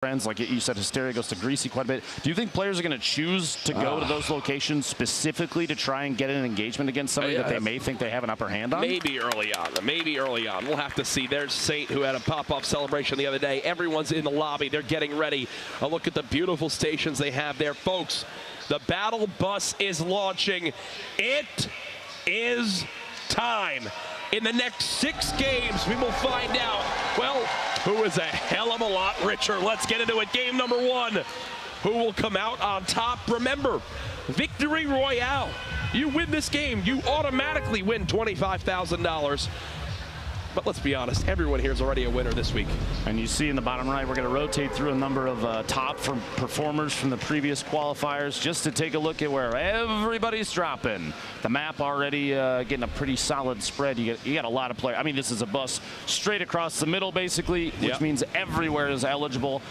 friends, like you said, Hysteria goes to Greasy quite a bit. Do you think players are going to choose to go to those locations specifically to try and get an engagement against somebody that they may think they have an upper hand on? Maybe early on. Maybe early on. We'll have to see. There's Saint, who had a pop-off celebration the other day. Everyone's in the lobby. They're getting ready. A look at the beautiful stations they have there. Folks, the battle bus is launching. It is time. In the next 6 games, we will find out, well, who is a hell of a lot richer. Let's get into it. Game number 1. Who will come out on top? Remember, Victory Royale. You win this game, you automatically win $25,000. But let's be honest, everyone here is already a winner this week. And you see in the bottom right, we're going to rotate through a number of top performers from the previous qualifiers just to take a look at where everybody's dropping. The map already getting a pretty solid spread. You got a lot of players. I mean, this is a bus straight across the middle, basically, which means everywhere is eligible.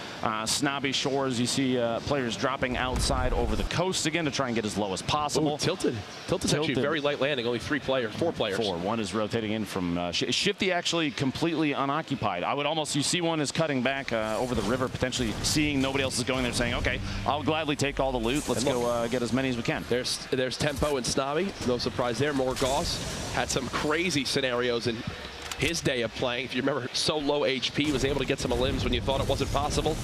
Snobby Shores, you see players dropping outside over the coast again to try and get as low as possible. Ooh, Tilted. Tilted's actually very light landing, only 4 players. 4. One is rotating in from Shifty, actually completely unoccupied. I would almost, you see one is cutting back over the river, potentially seeing nobody else is going there, saying, okay, I'll gladly take all the loot. Let's go get as many as we can. There's Tempo and Snobby. No surprise there. Morgoss had some crazy scenarios in his day of playing. If you remember, so low HP, was able to get some limbs when you thought it wasn't possible.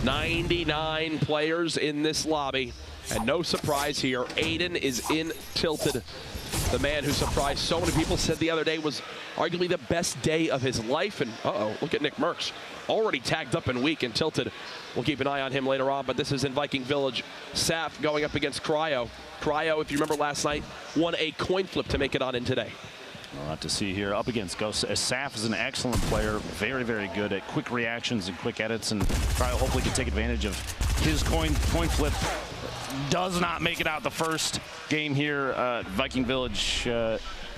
99 players in this lobby. And no surprise here, Aiden is in Tilted. The man who surprised so many people, said the other day was arguably the best day of his life. And look at Nick Merckx, already tagged up and weak and Tilted. We'll keep an eye on him later on, but this is in Viking Village. Saf going up against Cryo. Cryo, if you remember last night, won a coin flip to make it on in today. A lot to see here up against Ghost. Saf is an excellent player, very, very good at quick reactions and quick edits, and Cryo hopefully can take advantage of his coin flip. Does not make it out the first game here. Viking Village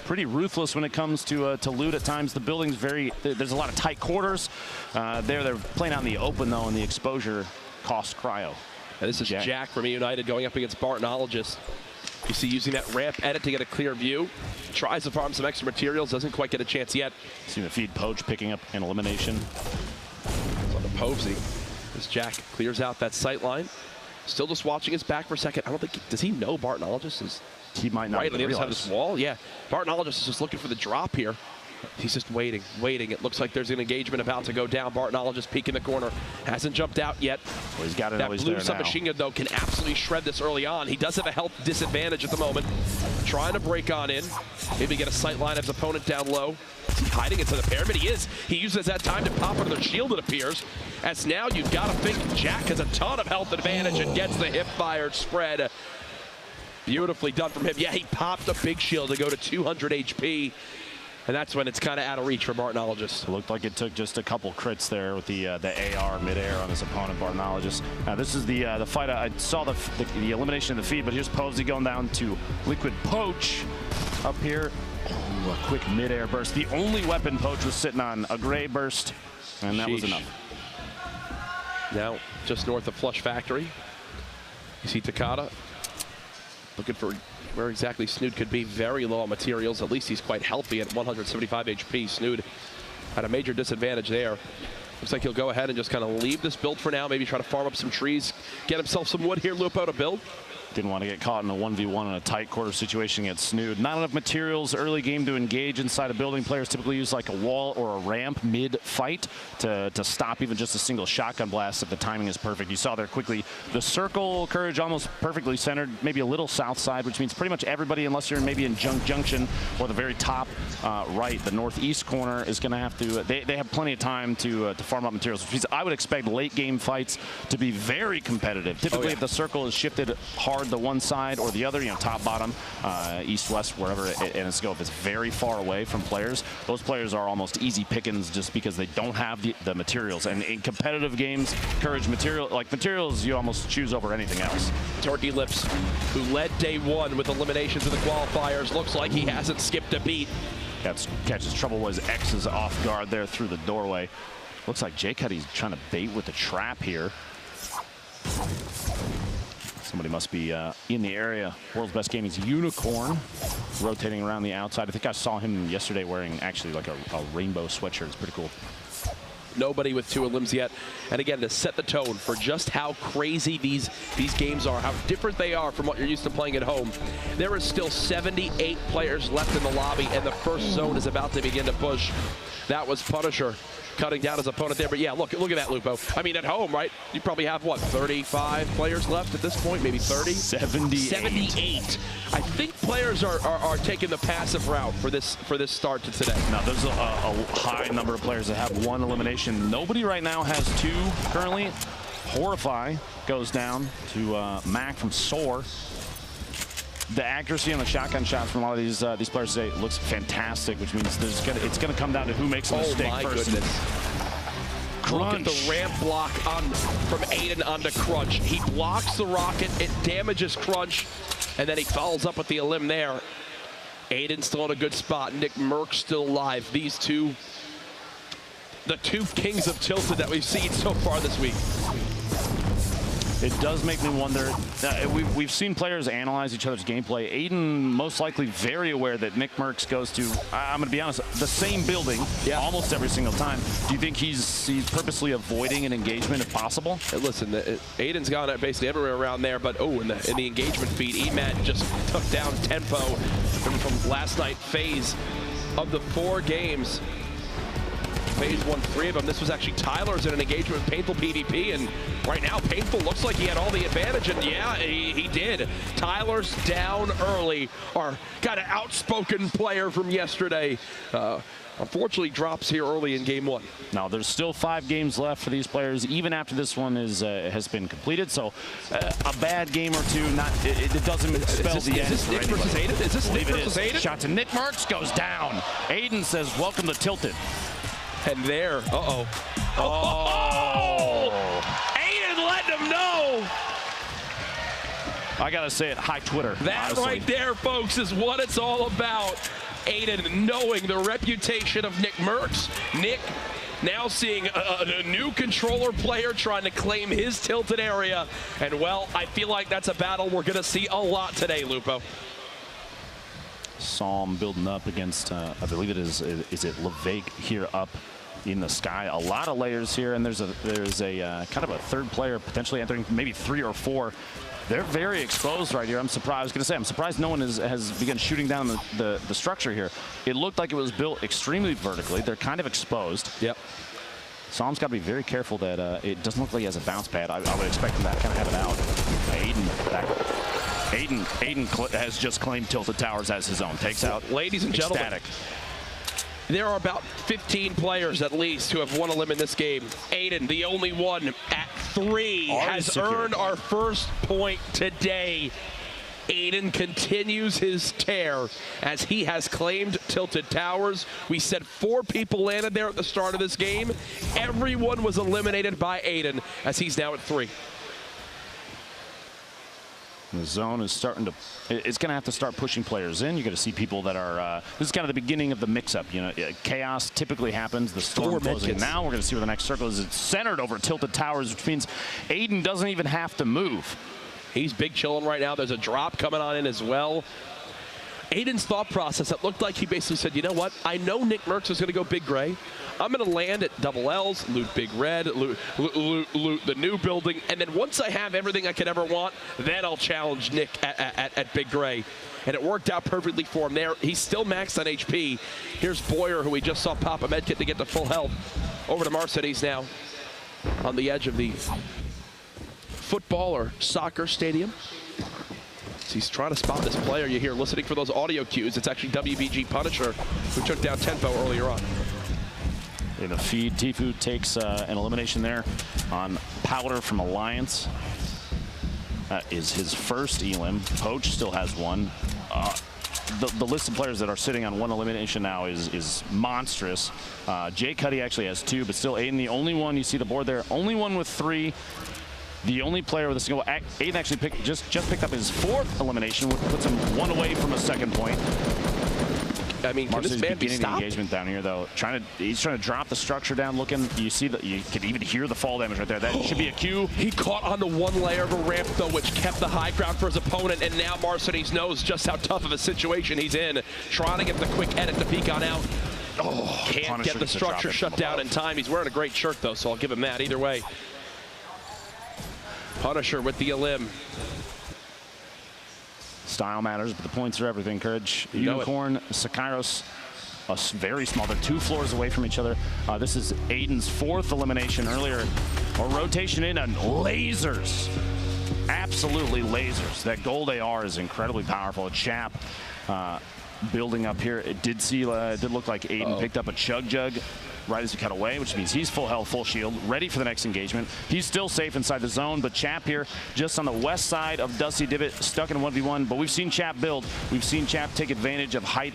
pretty ruthless when it comes to loot at times. The building's there's a lot of tight quarters. They're playing out in the open though, and the exposure costs Cryo. And this is Jack from United going up against Bartonologist. You see using that ramp edit to get a clear view. Tries to farm some extra materials, doesn't quite get a chance yet. See the feed Poach picking up an elimination. It's on the Povesy. As Jack clears out that sight line. Still just watching his back for a second. I don't think, does he know Bartonologist is he might not right on the other side of this wall? Yeah, Bartonologist is just looking for the drop here. He's just waiting. It looks like there's an engagement about to go down. Bartonologist peek in the corner. Hasn't jumped out yet. Well, he's got it. That blue submachine gun, though, can absolutely shred this early on. He does have a health disadvantage at the moment. Trying to break on in. Maybe get a sight line of his opponent down low. Is he hiding into the pyramid? He is. He uses that time to pop under their shield, it appears. As now you've got to think Jack has a ton of health advantage and gets the hip-fire spread. Beautifully done from him. Yeah, he popped a big shield to go to 200 HP. And that's when it's kind of out of reach for Bartonologist. It looked like it took just a couple crits there with the AR midair on his opponent, Bartonologist. Now this is the fight. I saw the elimination of the feed, but here's Posey going down to Liquid Poach up here. Ooh, a quick midair burst. The only weapon Poach was sitting on, a gray burst, and that was enough. Now just north of Flush Factory, you see Takada looking for where exactly Snood could be. Very low on materials. At least he's quite healthy at 175 HP. Snood had a major disadvantage there. Looks like he'll go ahead and just kind of leave this build for now. Maybe try to farm up some trees, get himself some wood here, Lupo, to build. Didn't want to get caught in a 1v1 in a tight quarter situation against Snood. Not enough materials early game to engage inside a building. Players typically use like a wall or a ramp mid-fight to stop even just a single shotgun blast if the timing is perfect. You saw there quickly the circle Courage almost perfectly centered, maybe a little south side, which means pretty much everybody, unless you're maybe in Junction or the very top right, the northeast corner is going to have to, they have plenty of time to farm up materials, which means I would expect late game fights to be very competitive. Typically if the circle is shifted hard the one side or the other, you know, top, bottom, east, west, wherever it's go. If it's very far away from players, those players are almost easy pickings just because they don't have the materials. And in competitive games, Courage materials, you almost choose over anything else. Torty Lips, who led day one with eliminations of the qualifiers, looks like he hasn't skipped a beat. Catches Trouble was X's off guard there through the doorway. Looks like Jay Cuddy's trying to bait with the trap here. Somebody must be in the area. World's Best Gaming's Unicorn rotating around the outside. I think I saw him yesterday wearing actually like a rainbow sweatshirt. It's pretty cool. Nobody with 2 elims yet. And again, to set the tone for just how crazy these games are, how different they are from what you're used to playing at home. There is still 78 players left in the lobby, and the first zone is about to begin to push. That was Punisher cutting down his opponent there. But yeah, look at that, Lupo. I mean, at home, right? You probably have, what, 35 players left at this point? Maybe 30? 78. I think players are taking the passive route for this start to today. Now, there's a high number of players that have 1 elimination. Nobody right now has 2 currently. Horrify goes down to Mac from Soar. The accuracy on the shotgun shots from a lot of these players today looks fantastic, which means it's gonna come down to who makes a mistake first. Goodness. Look at the ramp block from Aiden onto Crunch. He blocks the rocket, it damages Crunch, and then he follows up with the elim there. Aiden still in a good spot. Nick Merck still alive. These two, the 2 kings of Tilted that we've seen so far this week. It does make me wonder. We've seen players analyze each other's gameplay. Aiden most likely very aware that Nick Merckx goes to, I'm going to be honest, the same building almost every single time. Do you think he's purposely avoiding an engagement if possible? Listen, Aiden's gone basically everywhere around there, but in the engagement feed, Emad just took down Tempo from last night. Phase of the 4 games. Phase won 3 of them. This was actually Tyler's in an engagement with Painful PvP, and right now Painful looks like he had all the advantage, and yeah, he did. Tyler's down early. Our kind of outspoken player from yesterday unfortunately drops here early in game 1. Now, there's still 5 games left for these players, even after this one has been completed. So a bad game or 2, it doesn't spell the end. Is this Nick versus Aiden? Is this Nick versus Aiden? Shot to Nick Merckx goes down. Aiden says, "Welcome to Tilted." And there, oh, Aiden letting him know. I gotta say it, hi Twitter. That honestly. Right there, folks, is what it's all about. Aiden knowing the reputation of Nick Merckx. Nick now seeing a new controller player trying to claim his Tilted area. And well, I feel like that's a battle we're gonna see a lot today, Lupo. Psalm building up against, I believe it is it Levake here up in the sky. A lot of layers here, and there's a kind of a 3rd player potentially entering, maybe 3 or 4. They're very exposed right here. I'm surprised. I was going to say, I'm surprised no one has begun shooting down the structure here. It looked like it was built extremely vertically. They're kind of exposed. Yep. Psalm's got to be very careful that it doesn't look like he has a bounce pad. I would expect him to kind of have it out. Aiden back. Aiden has just claimed Tilted Towers as his own. Takes out. Ladies and gentlemen, there are about 15 players at least who have 1 elim in this game. Aiden, the only one at 3, has earned our first point today. Aiden continues his tear as he has claimed Tilted Towers. We said 4 people landed there at the start of this game. Everyone was eliminated by Aiden as he's now at 3. The zone is starting to, it's going to have to start pushing players in. You're going to see people that are, this is kind of the beginning of the mix-up. You know, chaos typically happens. The storm closing. Now we're going to see where the next circle is. It's centered over Tilted Towers, which means Aiden doesn't even have to move. He's big chilling right now. There's a drop coming on in as well. Aiden's thought process, it looked like he basically said, you know what? I know Nick Merckx is going to go Big Gray. I'm going to land at double L's, loot Big Red, loot the new building, and then once I have everything I could ever want, then I'll challenge Nick at Big Gray. And it worked out perfectly for him there. He's still maxed on HP. Here's Boyer, who we just saw pop a medkit to get to full health. Over to Marcides now on the edge of the football or soccer stadium. So he's trying to spot this player. You hear listening for those audio cues. It's actually WBG Punisher who took down Tempo earlier on. In the feed, Tfue takes an elimination there on Powder from Alliance. That is his first elim. Poach still has 1. The list of players that are sitting on 1 elimination now is monstrous. Jay Cuddy actually has 2, but still Aiden, the only one, you see the board there, only one with 3. The only player with a single. Aiden actually just picked up his 4th elimination, which puts him 1 away from a 2nd point. I mean, can this man be stopped? The engagement down here, though. He's trying to drop the structure down. Looking, you see that you can even hear the fall damage right there. That should be a cue. He caught onto 1 layer of a ramp, though, which kept the high ground for his opponent. And now Marcides knows just how tough of a situation he's in. Trying to get the quick edit to peek on out. Can't get the structure shut down in time. He's wearing a great shirt, though, so I'll give him that either way. Punisher with the elim. Style matters, but the points are everything, Courage. Unicorn, Sakairos, very small. They're 2 floors away from each other. This is Aiden's 4th elimination earlier. A rotation in and lasers. Absolutely lasers. That gold AR is incredibly powerful. A Chap building up here. It did look like Aiden picked up a Chug Jug right as he cut away, which means he's full health, full shield, ready for the next engagement. He's still safe inside the zone, but Chap here just on the west side of Dusty Divot, stuck in a 1v1. But we've seen Chap build. We've seen Chap take advantage of height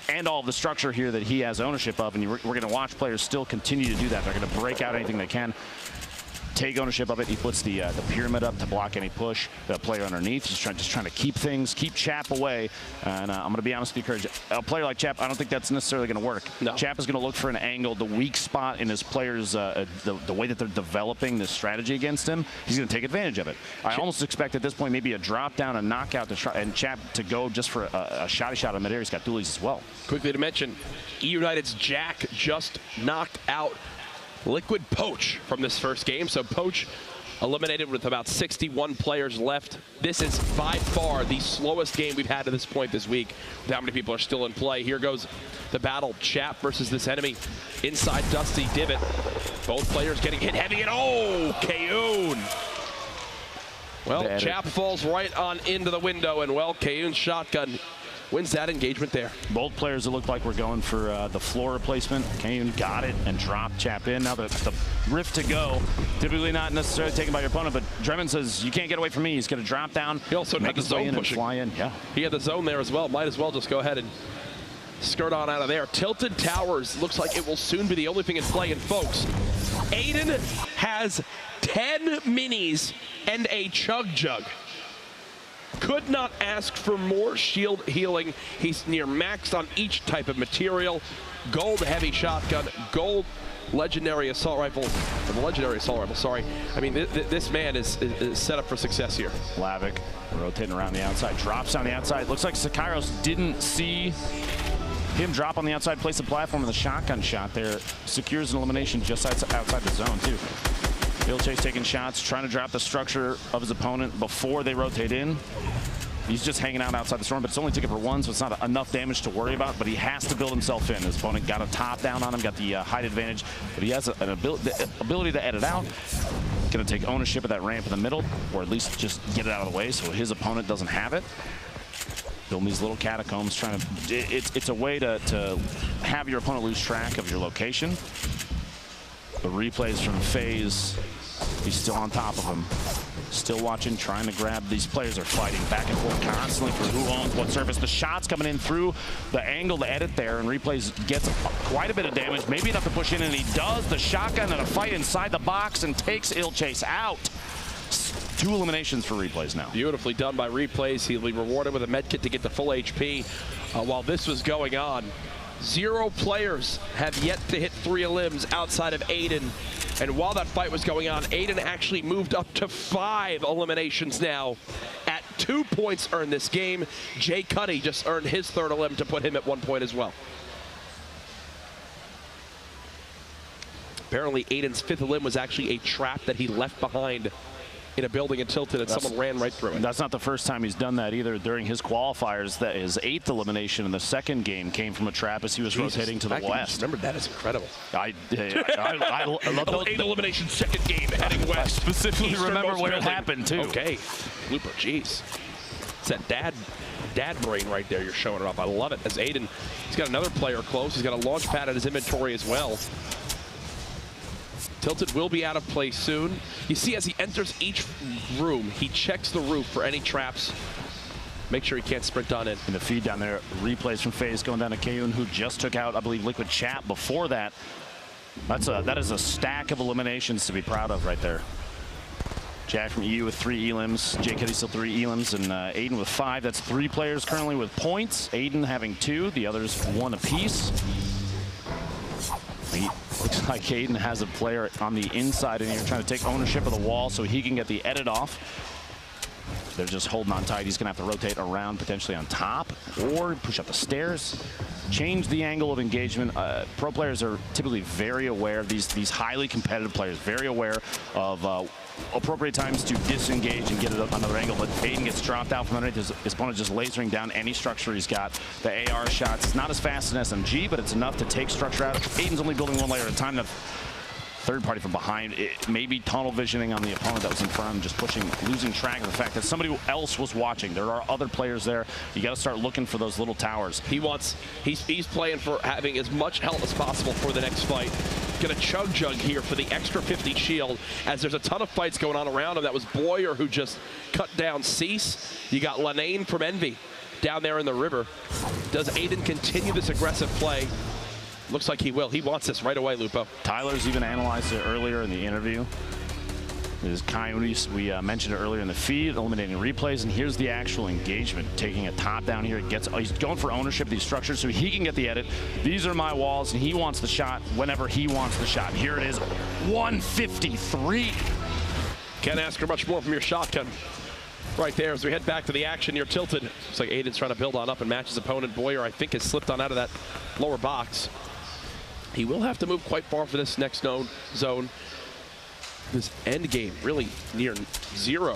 and all of the structure here that he has ownership of, and we're going to watch players still continue to do that. They're going to break out anything they can, take ownership of it. He puts the pyramid up to block any push. The player underneath just trying to keep Chap away. And I'm going to be honest with you, Courage. A player like Chap, I don't think that's necessarily going to work. No. Chap is going to look for an angle, the weak spot in his players, the way that they're developing this strategy against him. He's going to take advantage of it. I almost expect at this point maybe a drop down, a knockout to try, and Chap to go just for a shot in midair. He's got dualies as well. Quickly to mention, E-United's Jack just knocked out Liquid Poach from this first game. So Poach eliminated with about 61 players left. This is by far the slowest game we've had to this point this week with how many people are still in play. Here goes the battle. Chap versus this enemy inside Dusty Divot. Both players getting hit heavy, and Kayun. Well, Chap falls right on into the window, and well, Kayun's shotgun wins that engagement there. Both players, it looked like we're going for the floor replacement. Kayun got it and dropped Chap in. Now the rift to go, typically not necessarily taken by your opponent, but Dremon says, you can't get away from me. He's going to drop down. He also had the zone pushing. Fly in. Yeah. He had the zone there as well. Might as well just go ahead and skirt on out of there. Tilted Towers looks like it will soon be the only thing in play. And folks, Aiden has 10 minis and a Chug Jug. Could not ask for more shield healing. He's near maxed on each type of material. Gold heavy shotgun, gold legendary assault rifle, or the legendary assault rifle, sorry. I mean, this man is set up for success here. Lavic rotating around the outside, drops on the outside. Looks like Sakairos didn't see him drop on the outside, place the platform, and the shotgun shot there secures an elimination just outside the zone, too. ilchase taking shots, trying to drop the structure of his opponent before they rotate in. He's just hanging out outside the storm, but it's only ticket for 1, so it's not enough damage to worry about, but he has to build himself in. His opponent got a top down on him, got the height advantage, but he has an ability to edit out. Going to take ownership of that ramp in the middle, or at least just get it out of the way so his opponent doesn't have it. Building these little catacombs, trying to, it's a way to have your opponent lose track of your location. The replays from FaZe, he's still on top of him. Still watching, trying to grab. These players are fighting back and forth constantly for who owns what surface. The shots coming in through the angle to edit there, and Replays gets quite a bit of damage, maybe enough to push in, and he does. The shotgun and a fight inside the box and takes ilchase out. 2 eliminations for Replays now. Beautifully done by Replays. He'll be rewarded with a med kit to get to full HP. While this was going on, 0 players have yet to hit 3 elims outside of Aiden. And while that fight was going on, Aiden actually moved up to 5 eliminations now at 2 points earned this game. Jay Cuddy just earned his 3rd elim to put him at 1 point as well. Apparently Aiden's 5th elim was actually a trap that he left behind in a building in Tilted, and someone ran right through it. That's not the first time he's done that either. During his qualifiers, that his 8th elimination in the 2nd game came from a trap as he was rotating to the west. Remember, that is incredible. I love those. 8 elimination 2nd game heading west. I specifically remember where it happened too. Okay, Looper, jeez. It's that dad brain right there. You're showing it up. I love it. As Aiden, he's got another player close. He's got a launch pad at his inventory as well. Tilted will be out of play soon. You see, as he enters each room, he checks the roof for any traps. Make sure he can't sprint on in. In the feed down there, Replays from FaZe going down to Kayun, who just took out, I believe, Liquid Chap before that. That is a stack of eliminations to be proud of right there. Jack from EU with 3 elims, Jay Cuddy still 3 elims, and Aiden with 5. That's 3 players currently with points. Aiden having 2, the others 1 apiece. Looks like Aiden has a player on the inside in here trying to take ownership of the wall so he can get the edit off. They're just holding on tight. He's going to have to rotate around potentially on top or push up the stairs. change the angle of engagement. Pro players are typically very aware of these highly competitive players, very aware of appropriate times to disengage and get it up another angle. But Aiden gets dropped out from underneath his opponent, just lasering down any structure he's got. The AR shots, it's not as fast as an SMG, but it's enough to take structure out. Aiden's only building one layer at a time. The third party from behind, it may be tunnel visioning on the opponent that was in front of him, just losing track of the fact that somebody else was watching. There are other players there. You got to start looking for those little towers. He's playing for having as much health as possible for the next fight. Gonna chug here for the extra 50 shield, as there's a ton of fights going on around him. That was Boyer who just cut down Cease. You got Lanane from Envy down there in the river. Does Aiden continue this aggressive play? Looks like he will. He wants this right away, Lupo. Tyler's even analyzed it earlier in the interview. This is Coyotes, we mentioned it earlier in the feed, eliminating replays, and here's the actual engagement. Taking a top down here, he's going for ownership of these structures so he can get the edit. These are my walls, and he wants the shot whenever he wants the shot. Here it is, 153. Can't ask for much more from your shotgun. Right there, as we head back to the action, you're tilted. Looks like Aiden's trying to build on up and match his opponent. Boyer, I think, has slipped on out of that lower box. He will have to move quite far for this next zone. This end game really near zero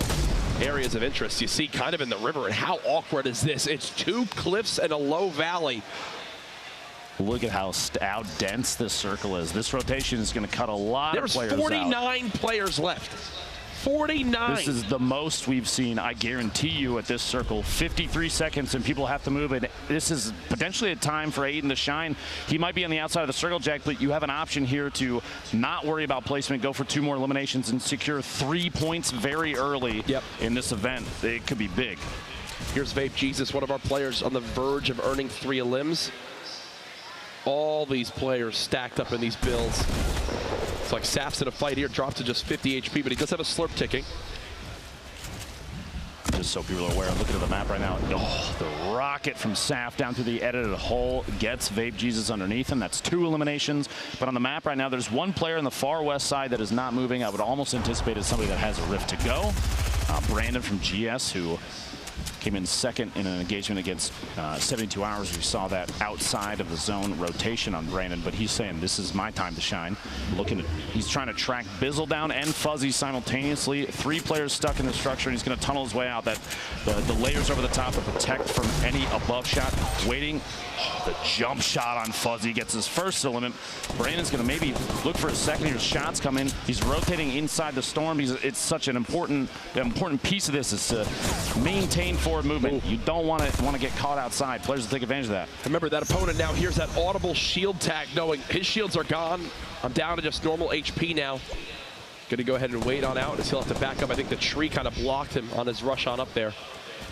areas of interest. You see kind of in the river, and how awkward is this? It's two cliffs and a low valley. Look at how dense this circle is. This rotation is going to cut a lot of players out. There's 49 players left. 49. This is the most we've seen, I guarantee you, at this circle. 53 seconds and people have to move it. This is potentially a time for Aiden to shine. He might be on the outside of the circle, Jack, but you have an option here to not worry about placement, go for 2 more eliminations and secure 3 points very early in this event. It could be big. Here's Vape Jesus, one of our players on the verge of earning 3 elims. All these players stacked up in these builds. It's like Saf's in a fight here, dropped to just 50 HP, but he does have a slurp ticking. Just so people are aware, looking at the map right now. Oh, the rocket from Saf down through the edited hole gets Vape Jesus underneath him. That's 2 eliminations. But on the map right now, there's one player on the far west side that is not moving. I would almost anticipate it's somebody that has a rift to go. Brandon from GS, who came in second in an engagement against 72 Hours. We saw that outside of the zone rotation on Brandon, but he's saying this is my time to shine. He's trying to track Bizzle down and Fuzzy simultaneously. 3 players stuck in the structure, and he's going to tunnel his way out. The layers over the top to protect from any above shot. Waiting. The jump shot on Fuzzy gets his first element. Brandon's going to maybe look for a second. His shots come in. He's rotating inside the storm. It's such an important piece of this is to maintain forward movement. You don't want to get caught outside. Players will take advantage of that. Remember, that opponent now hears that audible shield tag, knowing his shields are gone. I'm down to just normal HP now. Going to go ahead and wait on out as he'll have to back up. I think the tree kind of blocked him on his rush on up there.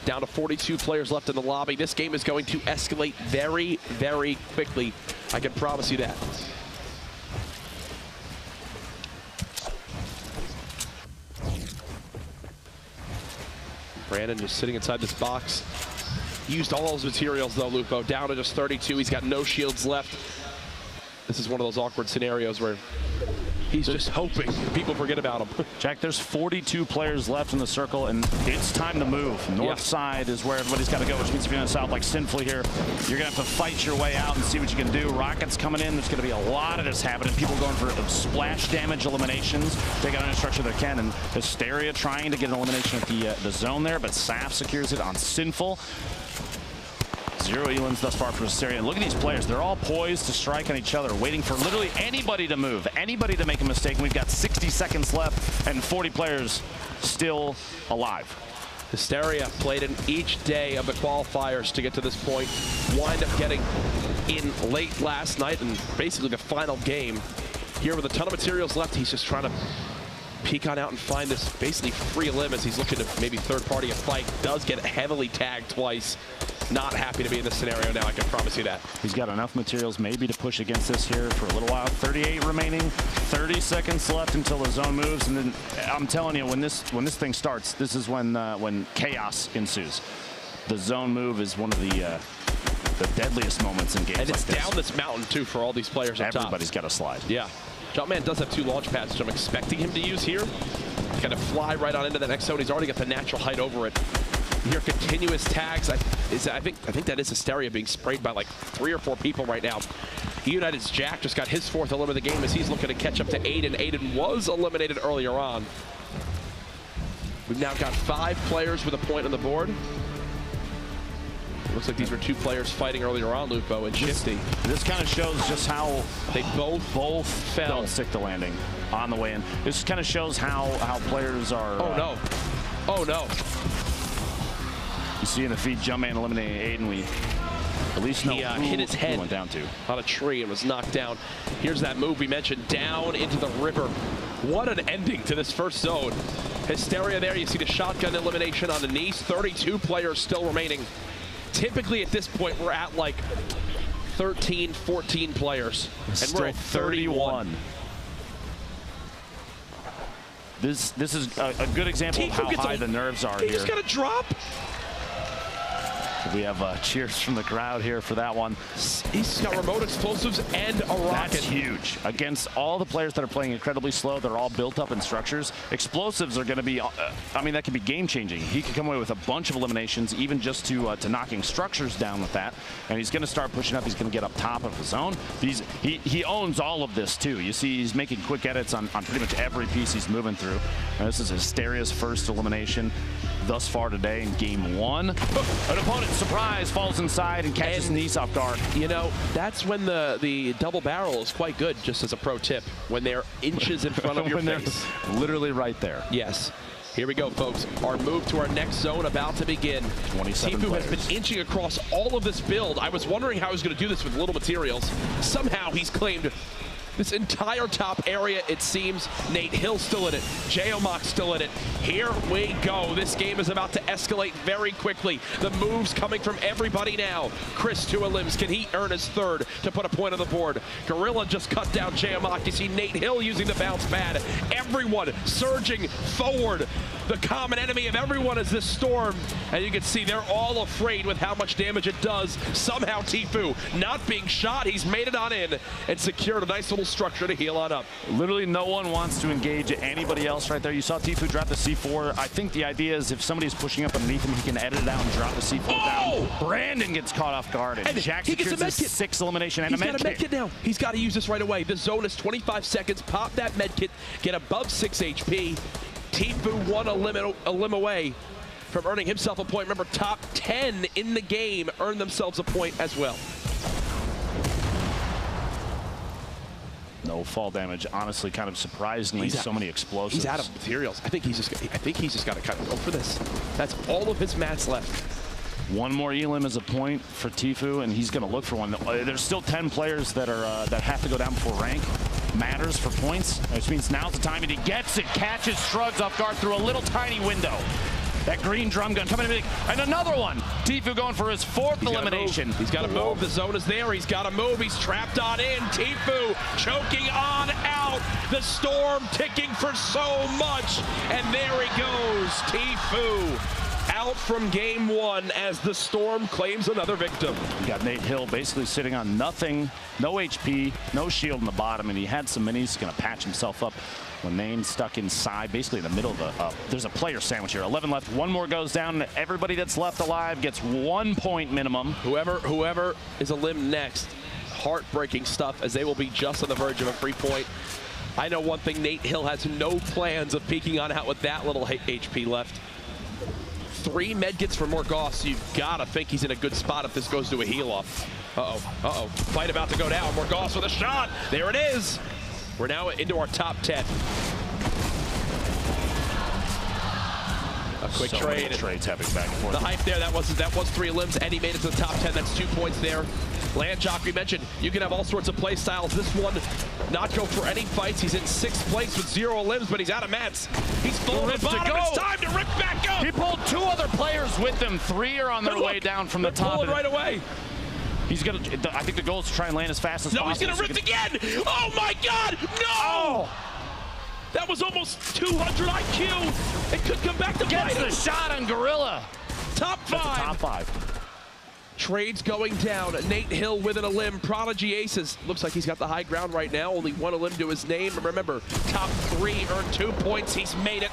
Down to 42 players left in the lobby. This game is going to escalate very, very quickly. I can promise you that. Brandon just sitting inside this box. Used all those materials though, Lupo. Down to just 32. He's got no shields left. This is one of those awkward scenarios where he's just hoping people forget about him. Jack, there's 42 players left in the circle, and it's time to move. North side is where everybody's got to go, which means if you're in the south like Sinfully here, you're going to have to fight your way out and see what you can do. Rockets coming in. There's going to be a lot of this happening. People going for splash damage eliminations, taking on any structure they can, and Hysteria trying to get an elimination at the zone there, but Saf secures it on Sinful. 0 elims thus far for Hysteria. And look at these players. They're all poised to strike on each other, waiting for literally anybody to move, anybody to make a mistake. And we've got 60 seconds left and 40 players still alive. Hysteria played in each day of the qualifiers to get to this point. Wind up getting in late last night and basically the final game. Here with a ton of materials left, he's just trying to peek on out and find this basically free elim as he's looking to maybe third party a fight. Does get heavily tagged twice. Not happy to be in this scenario now, I can promise you that. He's got enough materials maybe to push against this here for a little while. 38 remaining, 30 seconds left until the zone moves, and then I'm telling you, when this thing starts, this is when chaos ensues. The zone move is one of the deadliest moments in games. And it's like down this mountain too for all these players up top. Everybody's got to slide. Yeah. Jumpman does have 2 launch pads, which I'm expecting him to use here. Kind of fly right on into the next zone. He's already got the natural height over it. Your continuous tags. I think that is Hysteria being sprayed by like 3 or 4 people right now. United's Jack just got his 4th eliminate of the game as he's looking to catch up to Aiden. Aiden was eliminated earlier on. We've now got 5 players with a point on the board. Looks like these were 2 players fighting earlier on, Lupo and Shifty. This kind of shows just how they both fell. Don't stick the landing on the way in. This kind of shows how players are. Oh no! Oh no! You see in the feed, Jumpman eliminating Aiden. We at least know who hit his head went down to on a tree and was knocked down. Here's that move we mentioned, down into the river. What an ending to this first zone. Hysteria there. You see the shotgun elimination on the knees. 32 players still remaining. Typically at this point we're at like 13, 14 players, and we're at 31. This is a good example of how high the nerves are here. He just got a drop. We have cheers from the crowd here for that one. He's got remote explosives and a rocket. That's huge. Against all the players that are playing incredibly slow, they're all built up in structures. Explosives are going to be, I mean, that could be game-changing. He could come away with a bunch of eliminations, even just to knocking structures down with that. And he's going to start pushing up. He's going to get up top of the zone. He owns all of this, too. You see he's making quick edits on pretty much every piece he's moving through. And this is Hysteria's first elimination thus far today in game 1. An opponent, surprise, falls inside and catches Nice off guard. You know, that's when the double barrel is quite good, just as a pro tip, when they're inches in front of your face. Literally right there. Yes. Here we go, folks. Our move to our next zone about to begin. 27 Tifu players. has been inching across all of this build. I was wondering how he was going to do this with little materials. Somehow he's claimed this entire top area, it seems. Nate Hill still in it. J-Omok still in it. Here we go. This game is about to escalate very quickly. The moves coming from everybody now. Chris 2 elims. Can he earn his 3rd to put a point on the board? Gorilla just cut down J-Omok. You see Nate Hill using the bounce pad. Everyone surging forward. The common enemy of everyone is this storm. And you can see they're all afraid with how much damage it does. Somehow Tifu not being shot. He's made it on in and secured a nice little structure to heal on up. Literally no one wants to engage anybody else right there. You saw Tifu drop the C4. I think the idea is if somebody's pushing up underneath him, he can edit it out and drop the C4 down. Brandon gets caught off guard, and Jack secures his 6th elimination and a med kit. He's got a med kit now. He's got to use this right away. The zone is 25 seconds. Pop that med kit. Get above 6 HP. Tifu 1 elim away from earning himself a point. Remember, top 10 in the game earn themselves a point as well. No fall damage. Honestly, kind of surprisingly, so many explosives. He's out of materials. I think he's just got to kind of go for this. That's all of his mats left. One more elim is a point for Tifu, and he's going to look for one. There's still 10 players that are that have to go down before rank matters for points, which means now's the time, and he gets it, catches Shrugs off guard through a little tiny window. That green drum gun coming in, and another one. Tifu going for his 4th elimination. He's got to move. The zone is there. He's got to move. He's trapped on in. Tifu choking on out. The storm ticking for so much. And there he goes. Tifu out from game 1 as the storm claims another victim. You got Nate Hill basically sitting on nothing, no HP, no shield in the bottom, and he had some minis. He's going to patch himself up. When Nane's stuck inside, basically in the middle of the, there's a player sandwich here. 11 left, 1 more goes down. Everybody that's left alive gets 1 point minimum. Whoever is a limb next, heartbreaking stuff, as they will be just on the verge of a free point. I know one thing, Nate Hill has no plans of peeking on out with that little HP left. 3 medkits for Morgoth, so you've got to think he's in a good spot if this goes to a heal-off. Uh-oh. Fight about to go down. Morgoth with a shot. There it is. We're now into our top 10. A quick trade. Trades happening back and forth. The hype there, that was 3 limbs, and he made it to the top 10. That's 2 points there. Landjock, we mentioned, you can have all sorts of play styles. This one, not go for any fights. He's in 6th place with 0 limbs, but he's out of mats. He's full of the bottom. It's time to rip back up. He pulled 2 other players with him. 3 are on their way down from the top. Pulling right away. He's gonna. I think the goal is to try and land as fast as possible. No, he's gonna rip again. Oh my God! No! Oh. That was almost 200 IQ. It could come back to bite him. Gets the shot on Gorilla. Top 5. Top 5. Trades going down. Nate Hill with an elim. Prodigy Aces. Looks like he's got the high ground right now. Only 1 elim to his name. And remember, top 3 earn 2 points. He's made it.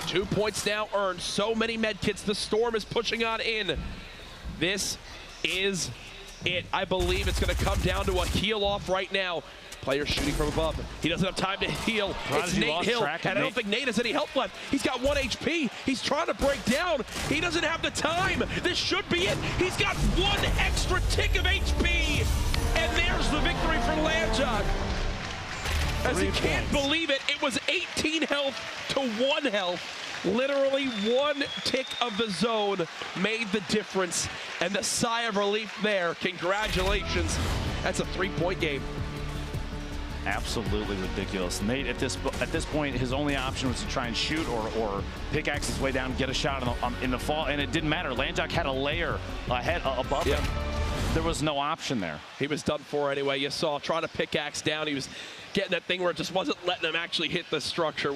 2 points now earned. So many med kits. The storm is pushing on in. This is it. I believe it's going to come down to a heal off right now. Player shooting from above. He doesn't have time to heal. It's Nate Hill, and I don't think Nate has any help left. He's got 1 HP. He's trying to break down. He doesn't have the time. This should be it. He's got 1 extra tick of HP. And there's the victory for Landjak. As he can't believe it, it was 18 health to 1 health. Literally 1 tick of the zone made the difference. And the sigh of relief there. Congratulations. That's a 3-point game. Absolutely ridiculous. Nate, at this point, his only option was to try and shoot or pickaxe his way down and get a shot in the fall, and it didn't matter. Landjak had a layer ahead above him. There was no option there. He was done for anyway. You saw trying to pickaxe down. He was getting that thing where it just wasn't letting him actually hit the structure.